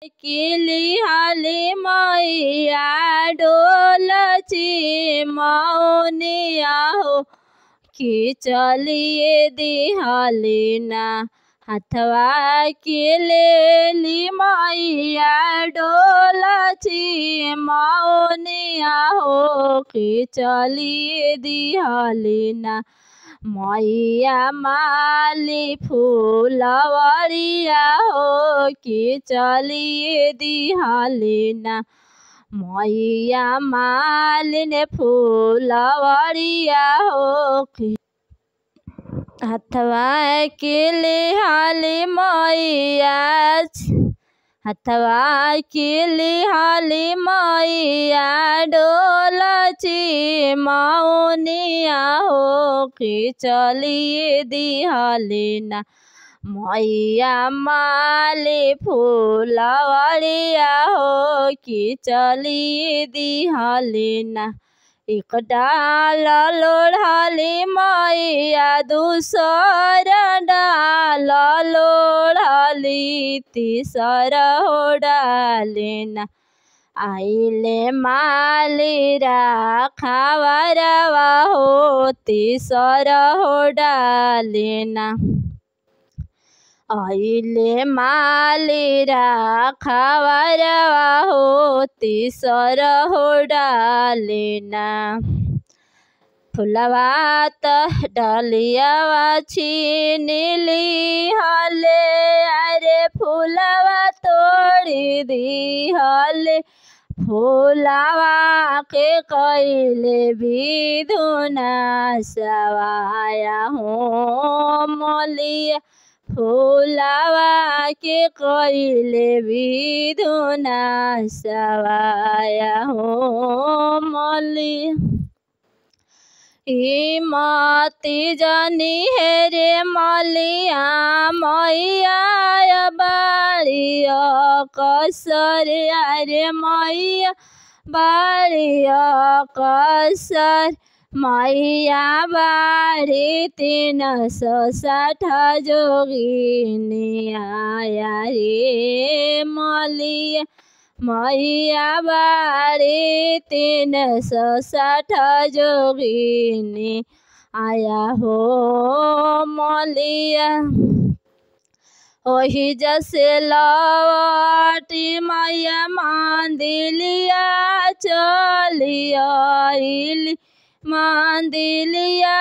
किली हाली मैया डोलची मौनिया हो कि चलिए दिहाली ना हथवा के लेली मैया डोलची मौनिया हो कि चलिए दिहाली ना मैया माली फूलवरिया हो कि चलिए दिहाली ना मैया मालिन फूलवरिया हो कि हथवा के लिहाली मैया हथवा के लिहाली मैया डोलची मौनिया हो कि चलिए दिहाली ना मैया माली फूलवरिया हो कि चलिए दिहाली ना एक डाल लोढ़ाली मैया दूसरा डाल लोढ़ाली तीसरा हो डालेना आइले माली राखावरवा हो तीसरा हो डालेना आइले माली राखावरवा हो तीसरा हो डालेना फुलवा डलियावा छीनिली हले अरे फुलवा तोड़ी दी हले फुलवा के कैले विधुना सवाया हो मोलिया फूलवा के कैले विधुना सवाया हो मोलिया मती जानी है रे मलिया मैया बाड़िया कसर अरे मैया बाड़िया कसर मैया बाड़ी 360 जोगिनी आया रे मलिया मैया बाड़ी 360 जोगिनी आया हो मलिया ओही जैसे लौटी मैया मंदिलिया चलिया मंदिलिया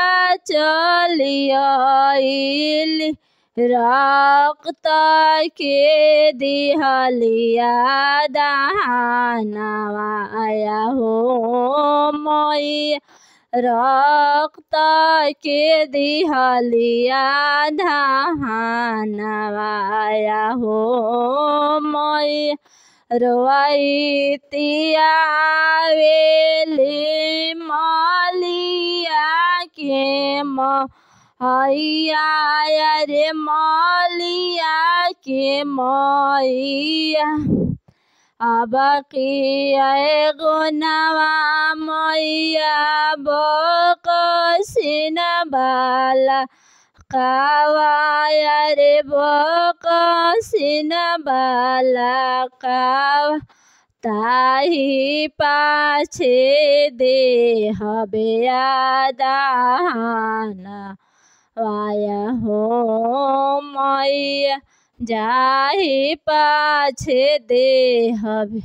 चलिया रक्त के दिहलिया दहानवा आया हो मैया रक्त के दिहलिया दहानवा आया हो मैया रोइतिया वेली मलिया के मैया रे मलिया के मैया अब की गुनवा मैया बकसिन बाला कावाया रे बकसिन बाला कावा ताही पाछे दे हबे दाहाना वाया हो मैया जाही पाछे दे हबे।